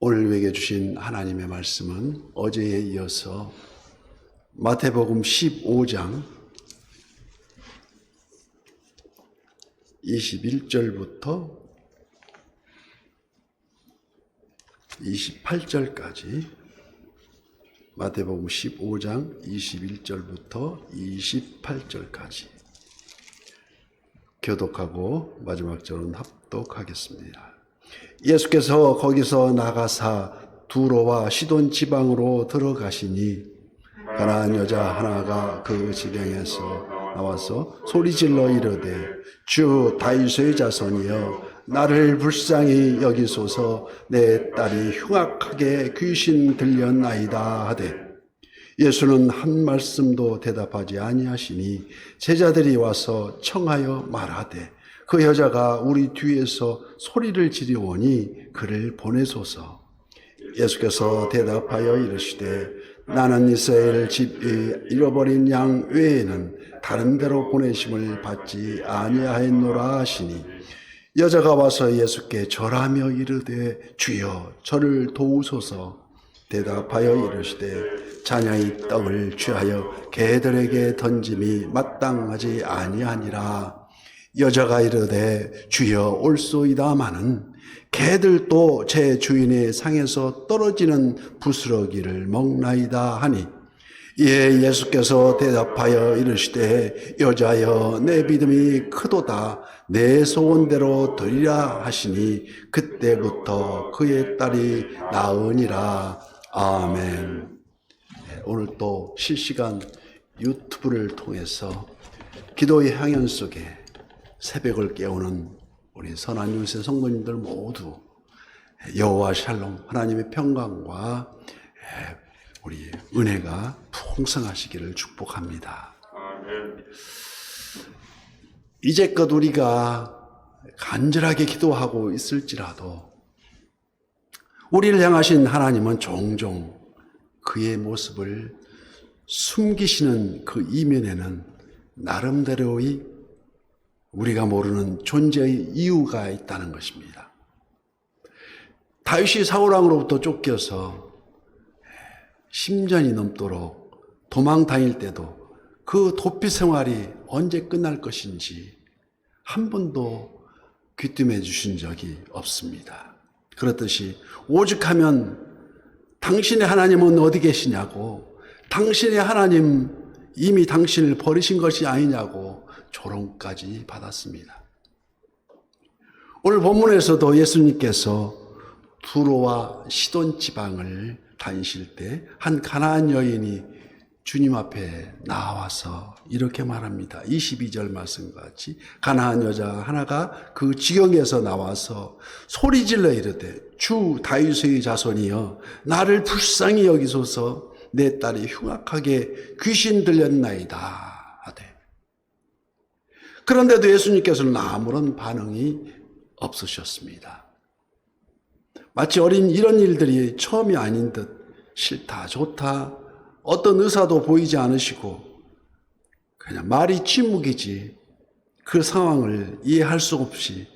오늘 우리에게 주신 하나님의 말씀은 어제에 이어서 마태복음 15장 21절부터 28절까지 마태복음 15장 21절부터 28절까지 교독하고 마지막 절은 합독하겠습니다. 예수께서 거기서 나가사 두로와 시돈 지방으로 들어가시니 가나안 여자 하나가 그 지경에서 나와서 소리질러 이르되 주 다윗의 자손이여 나를 불쌍히 여기소서 내 딸이 흉악하게 귀신 들렸나이다 하되 예수는 한 말씀도 대답하지 아니하시니 제자들이 와서 청하여 말하되 그 여자가 우리 뒤에서 소리를 지르오니 그를 보내소서. 예수께서 대답하여 이르시되 나는 이스라엘 집이 잃어버린 양 외에는 다른 데로 보내심을 받지 아니하였노라 하시니 여자가 와서 예수께 절하며 이르되 주여 저를 도우소서. 대답하여 이르시되 자녀의 떡을 취하여 개들에게 던짐이 마땅하지 아니하니라. 여자가 이르되 주여 올소이다마는 개들도 제 주인의 상에서 떨어지는 부스러기를 먹나이다 하니 이에 예수께서 대답하여 이르시되 여자여 내 믿음이 크도다 내 소원대로 되리라 하시니 그때부터 그의 딸이 나으니라. 아멘. 오늘 또 실시간 유튜브를 통해서 기도의 향연 속에 새벽을 깨우는 우리 선한 유세 성도님들 모두 여호와 샬롬 하나님의 평강과 우리 은혜가 풍성하시기를 축복합니다. 이제껏 우리가 간절하게 기도하고 있을지라도 우리를 향하신 하나님은 종종 그의 모습을 숨기시는 그 이면에는 나름대로의 우리가 모르는 존재의 이유가 있다는 것입니다. 다윗이 사울왕으로부터 쫓겨서 10년이 넘도록 도망 다닐 때도 그 도피 생활이 언제 끝날 것인지 한 번도 귀띔해 주신 적이 없습니다. 그렇듯이 오죽하면 당신의 하나님은 어디 계시냐고, 당신의 하나님 이미 당신을 버리신 것이 아니냐고 조롱까지 받았습니다. 오늘 본문에서도 예수님께서 두로와 시돈 지방을 다니실 때 한 가나안 여인이 주님 앞에 나와서 이렇게 말합니다. 22절 말씀과 같이 가나안 여자 하나가 그 지경에서 나와서 소리질러 이르되 주 다윗의 자손이여 나를 불쌍히 여기소서 내 딸이 흉악하게 귀신 들렸나이다 하되 그런데도 예수님께서는 아무런 반응이 없으셨습니다. 마치 이런 일들이 처음이 아닌 듯 싫다 좋다 어떤 의사도 보이지 않으시고 그냥 말이 침묵이지 그 상황을 이해할 수 없이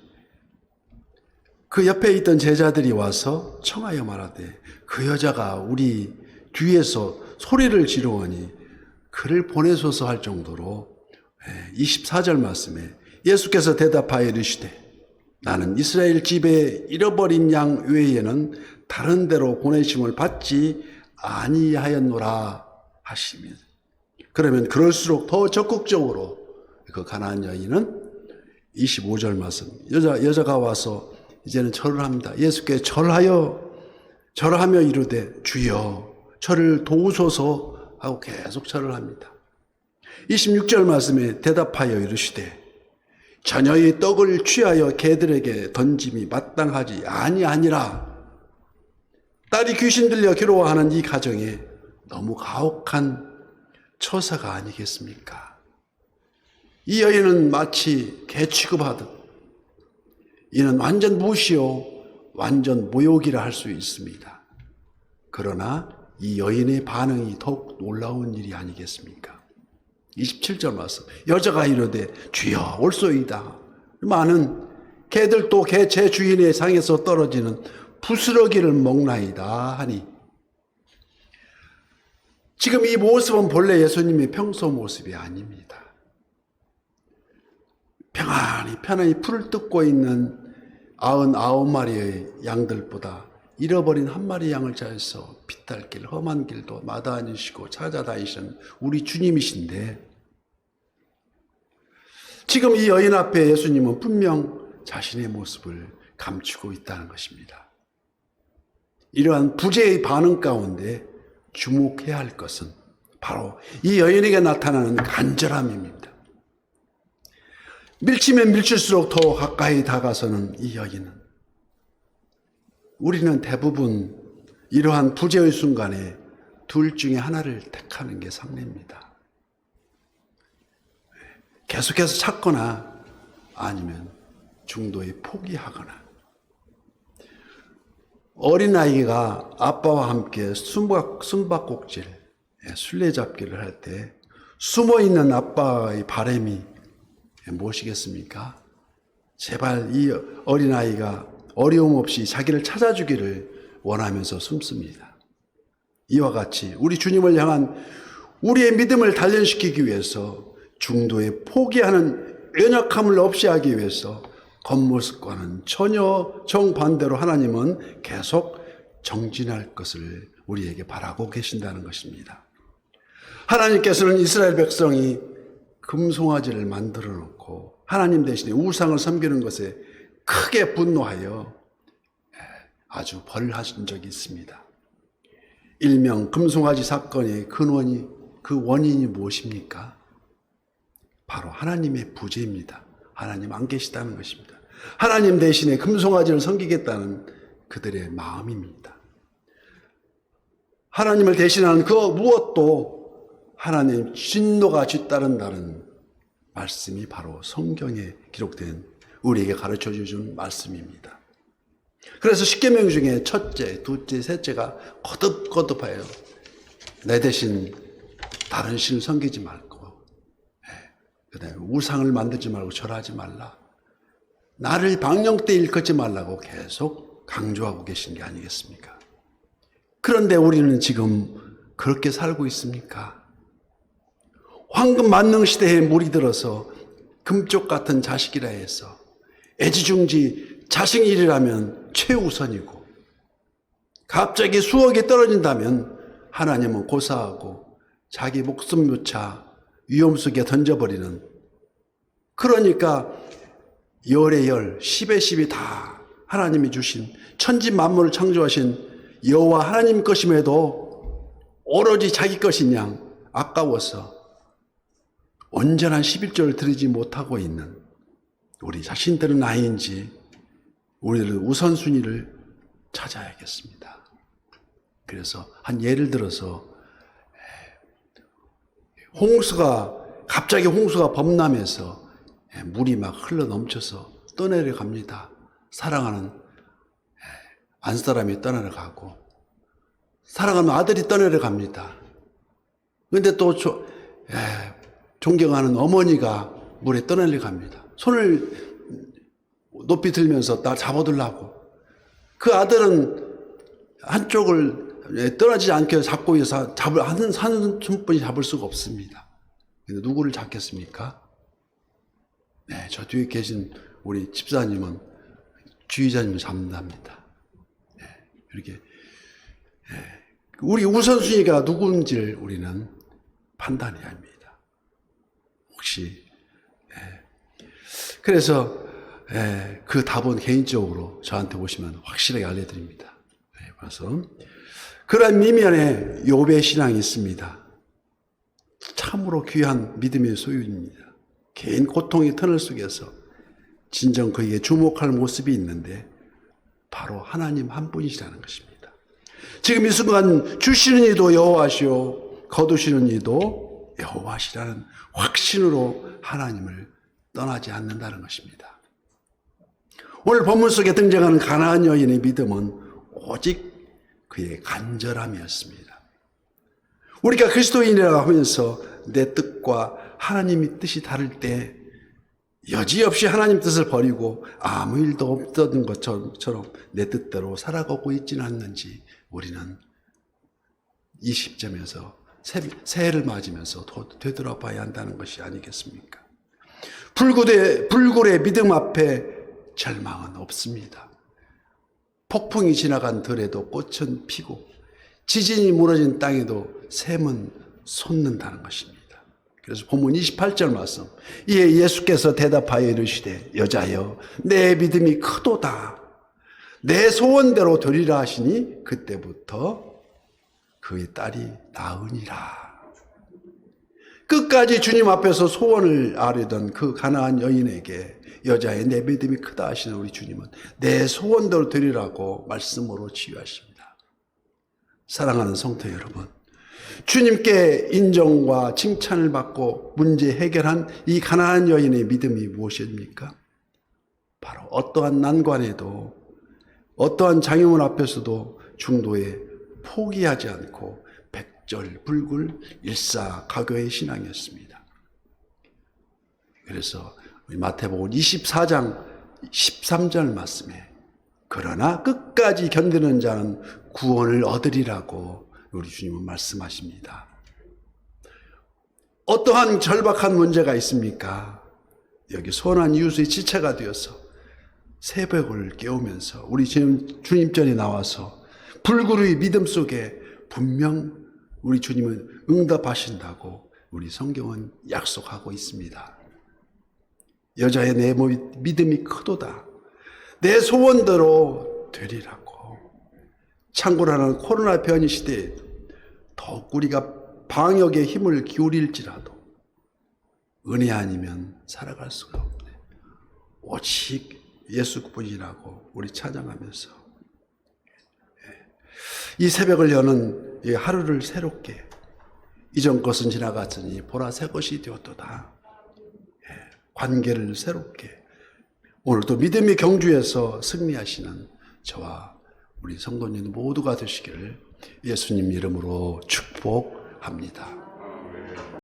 그 옆에 있던 제자들이 와서 청하여 말하되 그 여자가 우리 뒤에서 소리를 지르오니 그를 보내소서 할 정도로 24절 말씀에 예수께서 대답하여 이르시되 나는 이스라엘 집에 잃어버린 양 외에는 다른 데로 보내심을 받지 아니하였노라 하시면 그러면 그럴수록 더 적극적으로 그 가나안 여인은 25절 말씀 여자가 와서 이제는 절을 합니다. 예수께 절하며 이르되 주여 저를 도우소서 하고 계속 절을 합니다. 26절 말씀에 대답하여 이르시되 자녀의 떡을 취하여 개들에게 던짐이 마땅하지 아니하니라. 딸이 귀신 들려 괴로워하는 이 가정에 너무 가혹한 처사가 아니겠습니까? 이 여인은 마치 개 취급하듯 이는 완전 무시요 완전 모욕이라 할 수 있습니다. 그러나 이 여인의 반응이 더욱 놀라운 일이 아니겠습니까? 27절 말씀 여자가 이르되 주여 올소이다. 많은 개들도 제 주인의 상에서 떨어지는 부스러기를 먹나이다 하니, 지금 이 모습은 본래 예수님의 평소 모습이 아닙니다. 편안히 풀을 뜯고 있는 99마리의 양들보다 잃어버린 한 마리 양을 찾아서 피탈길, 험한 길도 마다하시고 찾아다니시는 우리 주님이신데, 지금 이 여인 앞에 예수님은 분명 자신의 모습을 감추고 있다는 것입니다. 이러한 부재의 반응 가운데 주목해야 할 것은 바로 이 여인에게 나타나는 간절함입니다. 밀치면 밀칠수록 더 가까이 다가서는 이 여인은, 우리는 대부분 이러한 부재의 순간에 둘 중에 하나를 택하는 게 상례입니다. 계속해서 찾거나 아니면 중도에 포기하거나. 어린아이가 아빠와 함께 숨바꼭질, 술래잡기를 할 때 숨어있는 아빠의 바람이 무엇이겠습니까? 제발 이 어린아이가 어려움 없이 자기를 찾아주기를 원하면서 숨습니다. 이와 같이 우리 주님을 향한 우리의 믿음을 단련시키기 위해서, 중도에 포기하는 연약함을 없이 하기 위해서 겉모습과는 전혀 정반대로 하나님은 계속 정진할 것을 우리에게 바라고 계신다는 것입니다. 하나님께서는 이스라엘 백성이 금송아지를 만들어 놓고 하나님 대신에 우상을 섬기는 것에 크게 분노하여 아주 벌을 하신 적이 있습니다. 일명 금송아지 사건의 그 원인이 무엇입니까? 바로 하나님의 부재입니다. 하나님 안 계시다는 것입니다. 하나님 대신에 금송아지를 섬기겠다는 그들의 마음입니다. 하나님을 대신하는 그 무엇도 하나님 진노가 뒤따른다는 말씀이 바로 성경에 기록된 우리에게 가르쳐 주신 말씀입니다. 그래서 십계명 중에 첫째, 둘째, 셋째가 거듭거듭하여 내 대신 다른 신을 섬기지 말고, 그다음에 우상을 만들지 말고 절하지 말라, 나를 방령때 일컫지 말라고 계속 강조하고 계신 게 아니겠습니까? 그런데 우리는 지금 그렇게 살고 있습니까? 황금 만능 시대에 물이 들어서 금쪽 같은 자식이라 해서 애지중지 자식 일이라면 최우선이고, 갑자기 수억이 떨어진다면 하나님은 고사하고 자기 목숨조차 위험 속에 던져버리는, 그러니까 열의 열, 십의 십이 다 하나님이 주신 천지 만물을 창조하신 여호와 하나님 것임에도 오로지 자기 것인 양 아까워서 온전한 11조를 드리지 못하고 있는 우리 자신들은 아닌지 우리를 우선순위를 찾아야겠습니다. 그래서 한 예를 들어서 갑자기 홍수가 범람해서 물이 막 흘러 넘쳐서 떠내려 갑니다. 사랑하는 안사람이 떠내려 가고, 사랑하는 아들이 떠내려 갑니다. 그런데 또 존경하는 어머니가 물에 떠내려 갑니다. 손을 높이 들면서 나 잡아들라고. 그 아들은 한쪽을 떠나지 않게 잡고 있어서 한 손뿐이 잡을 수가 없습니다. 근데 누구를 잡겠습니까? 네, 저 뒤에 계신 우리 집사님은 주의자님을 잡는답니다. 네, 이렇게 우리 우선순위가 누구인지를 우리는 판단해야 합니다. 혹시 그래서 그 답은 개인적으로 저한테 오시면 확실하게 알려드립니다. 그래서 그러한 미면에 욥의 신앙이 있습니다. 참으로 귀한 믿음의 소유입니다. 개인 고통의 터널 속에서 진정 그에게 주목할 모습이 있는데 바로 하나님 한 분이시라는 것입니다. 지금 이 순간 주시는 이도 여호와시오, 거두시는 이도 여호와시라는 확신으로 하나님을 떠나지 않는다는 것입니다. 오늘 본문 속에 등장하는 가나안 여인의 믿음은 오직 그의 간절함이었습니다. 우리가 그리스도인이라고 하면서 내 뜻과 하나님의 뜻이 다를 때 여지없이 하나님 뜻을 버리고 아무 일도 없던 것처럼 내 뜻대로 살아가고 있지는 않는지 우리는 이 시점에서 새해를 맞으면서 되돌아봐야 한다는 것이 아니겠습니까? 불굴의 믿음 앞에 절망은 없습니다. 폭풍이 지나간 들에도 꽃은 피고 지진이 무너진 땅에도 샘은 솟는다는 것입니다. 그래서 본문 28절 말씀, 이에 예수께서 대답하여 이르시되 여자여 내 믿음이 크도다, 내 소원대로 되리라 하시니 그때부터 그의 딸이 나으니라. 끝까지 주님 앞에서 소원을 아뢰던 그 가나안 여인에게 여자의 내 믿음이 크다 하시는 우리 주님은 내 소원대로 되리라고 말씀으로 치유하십니다. 사랑하는 성도 여러분, 주님께 인정과 칭찬을 받고 문제 해결한 이 가나안 여인의 믿음이 무엇입니까? 바로 어떠한 난관에도 어떠한 장애물 앞에서도 중도에 포기하지 않고 백절불굴 일사가교의 신앙이었습니다. 그래서 마태복음 24장 13절 말씀에 그러나 끝까지 견디는 자는 구원을 얻으리라고 우리 주님은 말씀하십니다. 어떠한 절박한 문제가 있습니까? 여기 선한 이웃의 지체가 되어서 새벽을 깨우면서 우리 주님 전에 나와서 불굴의 믿음 속에 분명 우리 주님은 응답하신다고 우리 성경은 약속하고 있습니다. 여자의 내 믿음이 크도다, 내 소원대로 되리라고. 참고로는 코로나 변이 시대에 더욱 우리가 방역에 힘을 기울일지라도 은혜 아니면 살아갈 수가 없네. 오직 예수뿐이라고 우리 찬양하면서 이 새벽을 여는 이 하루를 새롭게 이전 것은 지나갔으니 보라 새 것이 되었도다. 관계를 새롭게 오늘도 믿음의 경주에서 승리하시는 저와 우리 성도님 모두가 되시기를 예수님 이름으로 축복합니다.